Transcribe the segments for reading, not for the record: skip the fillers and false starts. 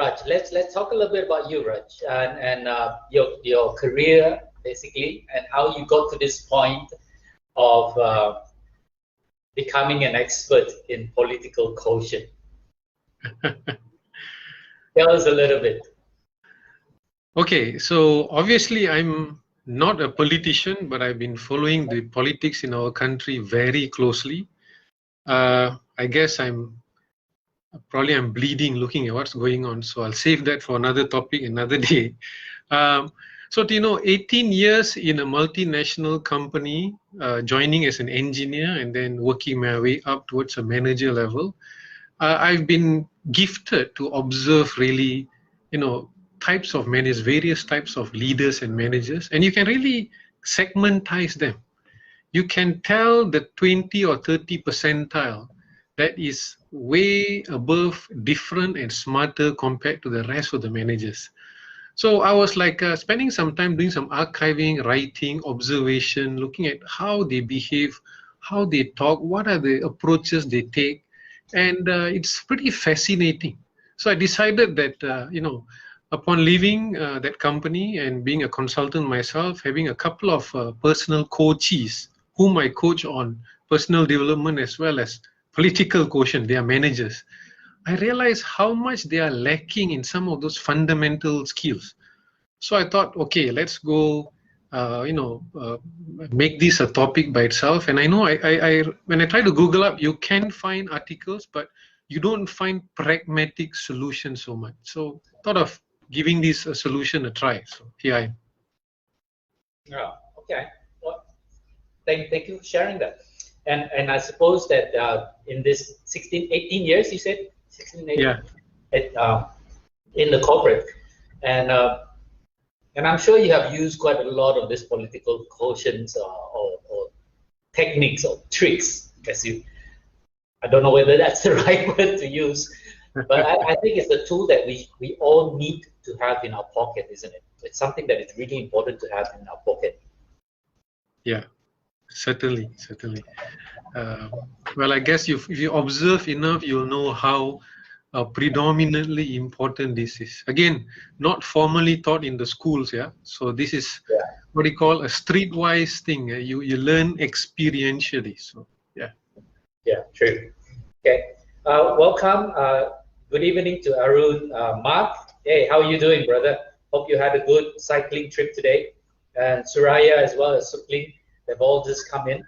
Raj, let's talk a little bit about you, Raj, and your career basically, and how you got to this point of becoming an expert in political quotient. Tell us a little bit. Okay, so obviously I'm not a politician, but I've been following the politics in our country very closely. I guess I'm bleeding looking at what's going on, so I'll save that for another topic, another day. So, 18 years in a multinational company, joining as an engineer and then working my way up towards a manager level, I've been gifted to observe really, types of managers, various types of leaders and managers, and you can really segmentize them. You can tell the 20 or 30 percentile that is way above, different and smarter compared to the rest of the managers. So I was like spending some time doing some archiving, writing, observation, looking at how they behave, how they talk, what are the approaches they take, and it's pretty fascinating. So I decided that, upon leaving that company and being a consultant myself, having a couple of personal coaches whom I coach on personal development as well as political quotient, they are managers. I realized how much they are lacking in some of those fundamental skills. So I thought, okay, let's go, make this a topic by itself. And I know when I try to Google up, you can find articles, but you don't find pragmatic solutions so much. So thought of giving this a solution a try. So here I am. Yeah, okay. Well, thank you for sharing that. And I suppose that in this 18 years, you said? 16, 18, yeah. In the corporate. And I'm sure you have used quite a lot of this political quotients or techniques or tricks, I don't know whether that's the right word to use, but I think it's a tool that we all need to have in our pocket, isn't it? It's something that is really important to have in our pocket. Yeah, certainly. Well, I guess if you observe enough, you'll know how predominantly important this is. Again, not formally taught in the schools, yeah. So this is what you call a streetwise thing. You learn experientially. So yeah. Yeah, true. Okay. Welcome. Good evening to Arun. Mark, hey, how are you doing, brother? Hope you had a good cycling trip today. And Suraya as well as Supling, they've all just come in.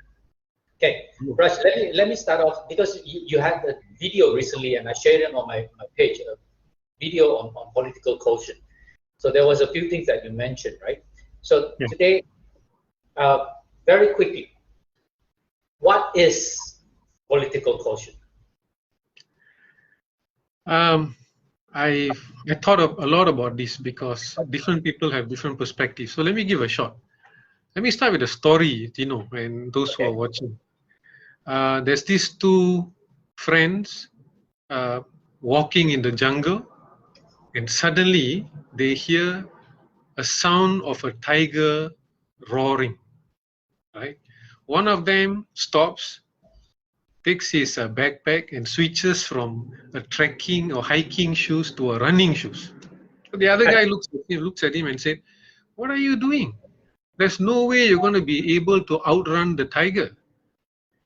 Okay, Raj, let me start off, because you had a video recently and I shared it on my page, a video on political quotient. So there was a few things that you mentioned, right? So today, very quickly, what is political quotient? I thought a lot about this because different people have different perspectives. So let me give a shot. Let me start with a story, and those who are watching. There's these two friends walking in the jungle, and suddenly they hear a sound of a tiger roaring, right? One of them stops, takes his backpack and switches from a trekking or hiking shoes to a running shoes. So the other guy looks at him and said, "What are you doing? There's no way you're going to be able to outrun the tiger."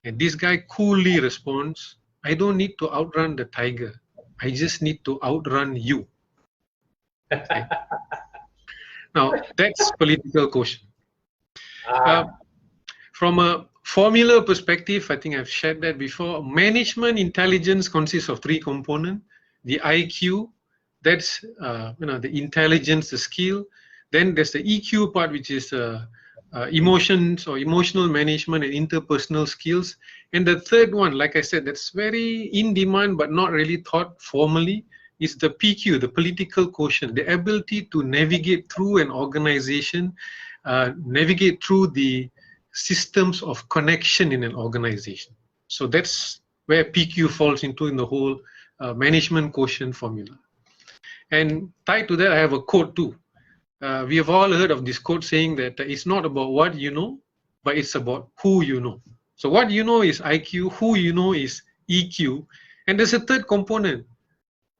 And this guy coolly responds, "I don't need to outrun the tiger. I just need to outrun you." Okay. Now, that's political quotient. From a formula perspective, I think I've shared that before. Management intelligence consists of three components. The IQ, that's the intelligence, the skill. Then there's the EQ part, which is emotions or emotional management and interpersonal skills. And the third one, like I said, that's very in demand but not really taught formally, is the PQ, the political quotient, the ability to navigate through an organization, navigate through the systems of connection in an organization. So that's where PQ falls into in the whole management quotient formula. And tied to that, I have a quote too. We have all heard of this quote saying that it's not about what you know, but it's about who you know. So what you know is IQ, who you know is EQ, and there's a third component,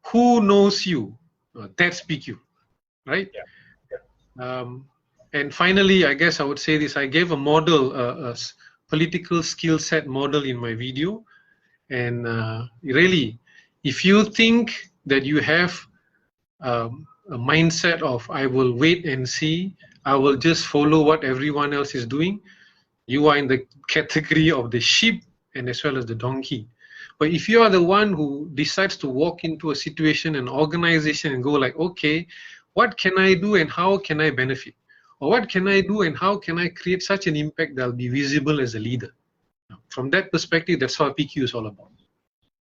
who knows you. That's PQ, right? Yeah. And finally, I guess I would say this, I gave a model, political skill set model in my video. And really, if you think that you have a mindset of, I will wait and see, I will just follow what everyone else is doing, you are in the category of the sheep and as well as the donkey. But if you are the one who decides to walk into a situation, an organization, and go like, okay, what can I do and how can I benefit? Or what can I do and how can I create such an impact that will be visible as a leader? From that perspective, that's what PQ is all about.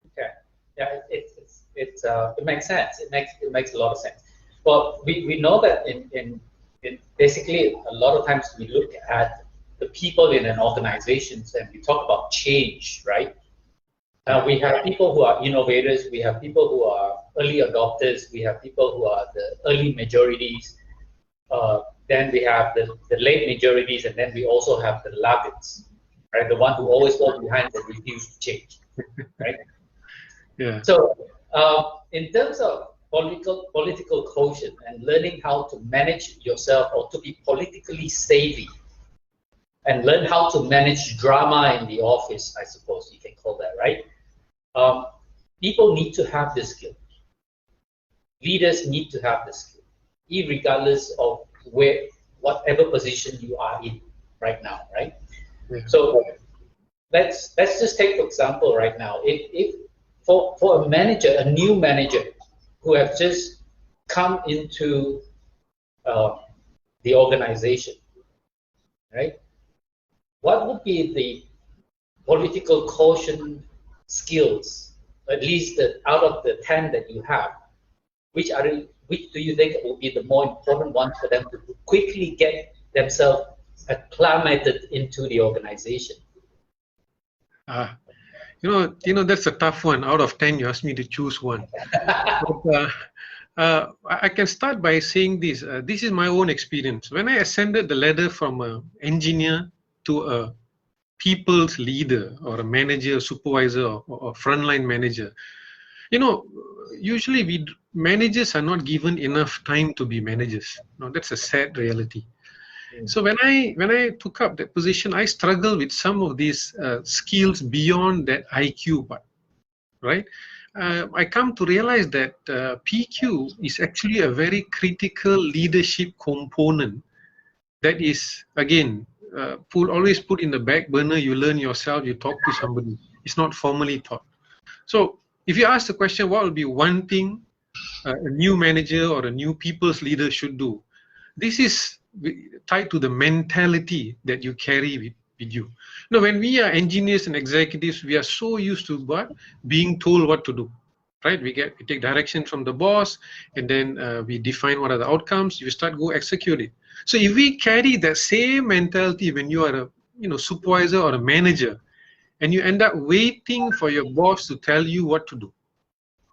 Okay. Yeah, it makes sense. It makes a lot of sense. Well, we know that in basically a lot of times we look at the people in an organization and we talk about change, right? We have people who are innovators, we have people who are early adopters, we have people who are the early majorities, then we have the late majorities, and then we also have the laggards, right? The one who always fall behind and refuse to change, right? Yeah. So in terms of political quotient and learning how to manage yourself or to be politically savvy and learn how to manage drama in the office, I suppose you can call that, right? People need to have this skill. Leaders need to have this skill, regardless of whatever position you are in right now, right? Yeah. So let's just take, for example, right now, if for a manager, a new manager who have just come into the organization, right? What would be the political quotient skills, at least out of the 10 that you have? Which do you think will be the more important one for them to quickly get themselves acclimated into the organization? You know, that's a tough one. Out of 10, you asked me to choose one. But, I can start by saying this. This is my own experience. When I ascended the ladder from an engineer to a people's leader or a manager, supervisor, or frontline manager, you know, usually managers are not given enough time to be managers. No, that's a sad reality. So when I took up that position, I struggled with some of these skills beyond that IQ part, right? I come to realize that PQ is actually a very critical leadership component that is, again, always put in the back burner. You learn yourself, you talk to somebody. It's not formally taught. So if you ask the question, what would be one thing a new manager or a new people's leader should do? This is tied to the mentality that you carry with you. Now, when we are engineers and executives, we are so used to being told what to do, right? We take direction from the boss, and then we define what are the outcomes. You start go execute it. So if we carry that same mentality when you are a supervisor or a manager, and you end up waiting for your boss to tell you what to do,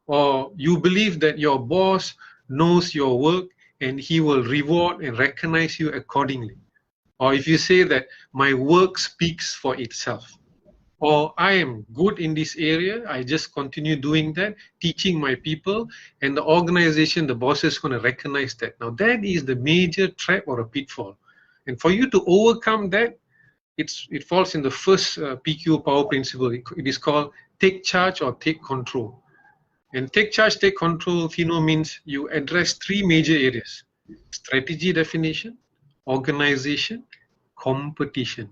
or you believe that your boss knows your work and he will reward and recognize you accordingly, or if you say that my work speaks for itself, or I am good in this area, I just continue doing that, teaching my people, and the organization, the boss is going to recognize that. Now that is the major trap or a pitfall, and for you to overcome that, it falls in the first PQ power principle. It is called take charge or take control. And take charge, take control, means you address 3 major areas: strategy definition, organization, competition.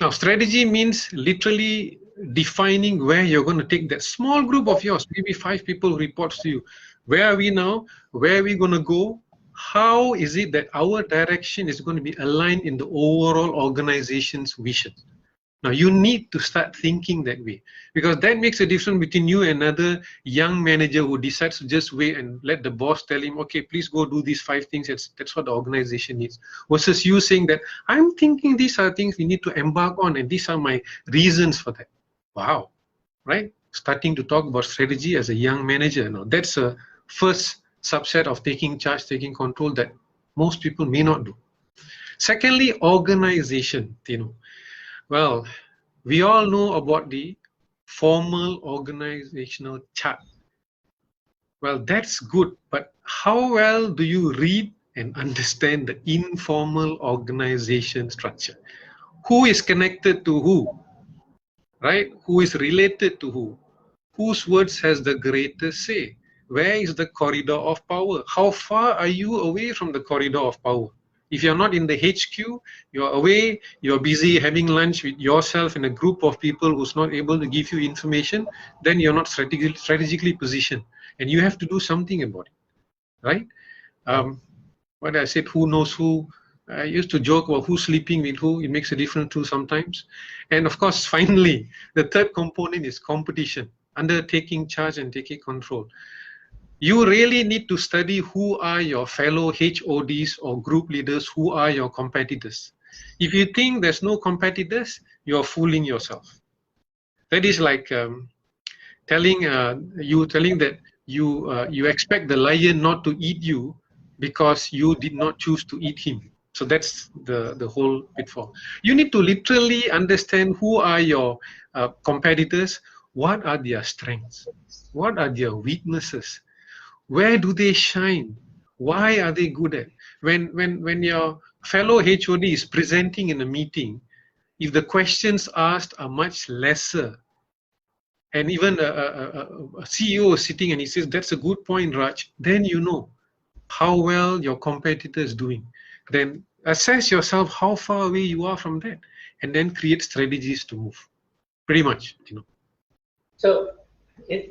Now, strategy means literally defining where you're going to take that small group of yours, maybe 5 people who reports to you. Where are we now? Where are we going to go? How is it that our direction is going to be aligned in the overall organization's vision? Now, you need to start thinking that way, because that makes a difference between you and another young manager who decides to just wait and let the boss tell him, okay, please go do these 5 things. That's what the organization needs. Versus you saying that, I'm thinking these are things we need to embark on, and these are my reasons for that. Wow, right? Starting to talk about strategy as a young manager. Now, that's a first subset of taking charge, taking control that most people may not do. Secondly, organization, Well, we all know about the formal organizational chart. Well, that's good, but how well do you read and understand the informal organization structure? Who is connected to who, right? Who is related to who? Whose words has the greatest say? Where is the corridor of power? How far are you away from the corridor of power? If you're not in the HQ, you're away, you're busy having lunch with yourself in a group of people who's not able to give you information, then you're not strategically positioned. And you have to do something about it, right? What I said, who knows who? I used to joke about who's sleeping with who. It makes a difference too sometimes. And of course, finally, the third component is competition, undertaking charge and taking control. You really need to study who are your fellow HODs or group leaders, who are your competitors. If you think there's no competitors, you're fooling yourself. That is like telling that you expect the lion not to eat you because you did not choose to eat him. So that's the whole pitfall. You need to literally understand who are your competitors, what are their strengths, what are their weaknesses, where do they shine, why are they good at. When your fellow HOD is presenting in a meeting, if the questions asked are much lesser, and even a CEO is sitting and he says, that's a good point, Raj, then you know how well your competitor is doing. Then assess yourself how far away you are from that, and then create strategies to move. Pretty much, you know. So